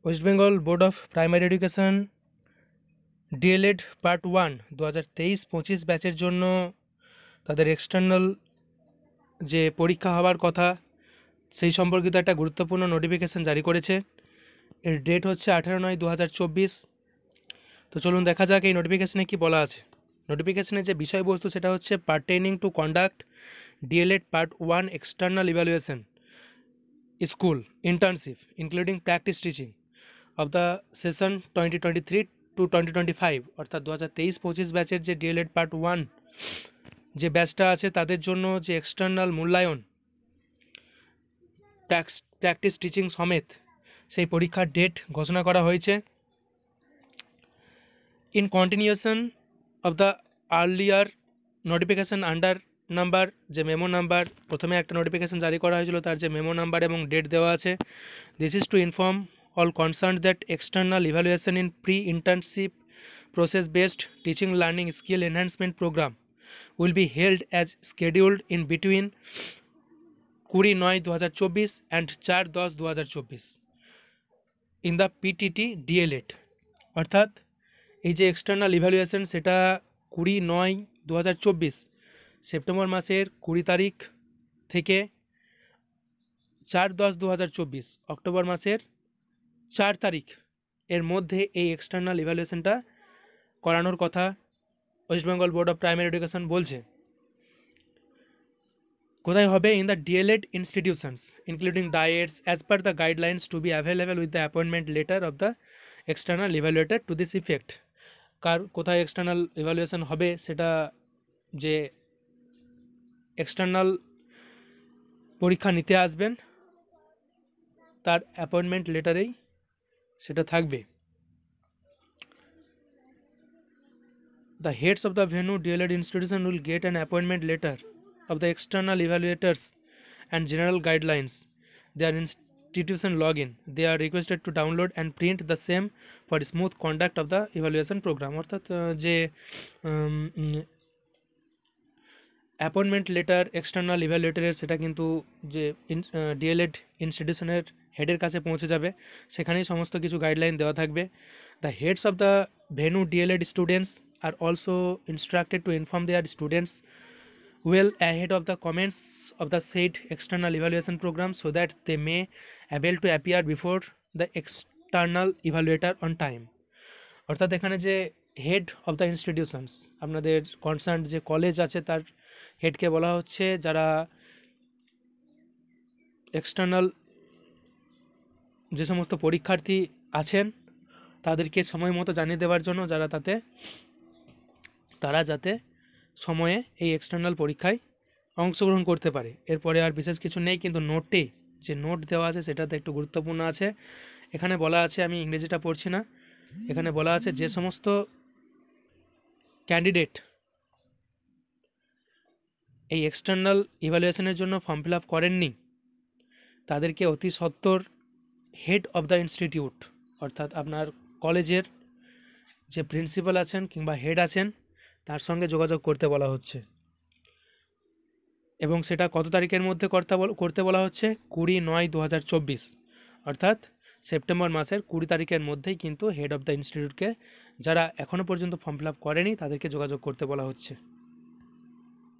West Bengal board of primary education DLEd part 1 2023-25 ব্যাচের জন্য তাদের এক্সটার্নাল যে পরীক্ষা হওয়ার কথা সেই সম্পর্কিত একটা গুরুত্বপূর্ণ নোটিফিকেশান জারি করেছে। এর ডেট হচ্ছে 18/9/2024। তো চলুন দেখা যাক এই নোটিফিকেশানে কি বলা আছে। নোটিফিকেশানের যে বিষয়বস্তু সেটা হচ্ছে pertaining to conduct DLEd part 1 external evaluation school internship including practice teaching of the session 2023-2025 অর্থাৎ 2023-25 ব্যাচের যে ডিএলএড পার্ট 1 যে ব্যাচটা আছে তাদের জন্য যে এক্সটার্নাল মূল্যায়ন প্র্যাকটিস টিচিং সমেত সেই পরীক্ষার ডেট ঘোষণা করা হয়েছে। In continuation of the earlier notification under number যে মেমো নাম্বার প্রথমে একটা নোটিফিকেশান জারি করা হয়েছিল তার যে মেমো নাম্বার এবং ডেট দেওয়া আছে। This is to inform all concerned that external evaluation in pre-internship process based teaching learning skill enhancement program will be held as scheduled in between 20/9/2024 and 4/10/2024 in the PTT DLED অর্থাৎ এই যে external evaluation সেটা 20/9/2024 September মাসের 20 তারিখ থেকে 4/10/2024 October মাসের 4 তারিখ এর মধ্যে এই এক্সটার্নাল ইভ্যালুয়েশনটা করানোর কথা West Bengal board of primary Education বলছে। কোথায় হবে? In the DElEd institutions including DIETs as per the guidelines to be available with the appointment letter of the external evaluator to this effect. কোথায় external evaluation হবে সেটা যে external পরীক্ষা নিতে আসবেন তার অ্যাপয়েন্টমেন্ট লেটারেই সেটা থাকবে। The heads of the venue DLED institution will get an appointment letter of the external evaluators and general guidelines. Their institution login. They are requested to download and print the same for smooth conduct of the evaluation program. অর্থাৎ যে appointment letter external ইভ্যালুয়েটরের সেটা কিন্তু যে D.El.Ed ইনস্টিটিউশনের হেডের কাছে পৌঁছে যাবে, সেখানেই সমস্ত কিছু গাইডলাইন দেওয়া থাকবে। The heads of the venue DLEd students are also instructed to inform their students well ahead of the comments of the said external evaluation program so that they may able to appear before the external evaluator on time. অর্থাৎ এখানে যে head of the institutions আপনাদের concern যে college আছে তার হেডকে বলা হচ্ছে যারা এক্সটার্নাল যে সমস্ত পরীক্ষার্থী আছেন তাদেরকে সময় মতো জানিয়ে দেওয়ার জন্য তারা যাতে সময়ে এই এক্সটার্নাল পরীক্ষায় অংশগ্রহণ করতে পারে। এরপরে আর বিশেষ কিছু নেই, কিন্তু নোটে যে নোট দেওয়া আছে সেটাতে একটু গুরুত্বপূর্ণ আছে। এখানে বলা আছে, আমি ইংরেজিটা পড়ছি না, এখানে বলা আছে যে সমস্ত ক্যান্ডিডেট এই এক্সটার্নাল ইভ্যালুয়েশনের জন্য ফর্ম ফিল আপ করেননি তাদেরকে অতি সত্বর হেড অফ দ্য ইনস্টিটিউট অর্থাৎ আপনার কলেজের যে প্রিন্সিপাল আছেন কিংবা হেড আছেন তার সঙ্গে যোগাযোগ করতে বলা হচ্ছে। এবং সেটা কত তারিখের মধ্যে করতে বলা হচ্ছে? 20/9/2024 অর্থাৎ সেপ্টেম্বর মাসের 20 তারিখের মধ্যেই কিন্তু হেড অফ দ্য ইনস্টিটিউটকে যারা এখনও পর্যন্ত ফর্ম ফিল আপ করেনি তাদেরকে যোগাযোগ করতে বলা হচ্ছে।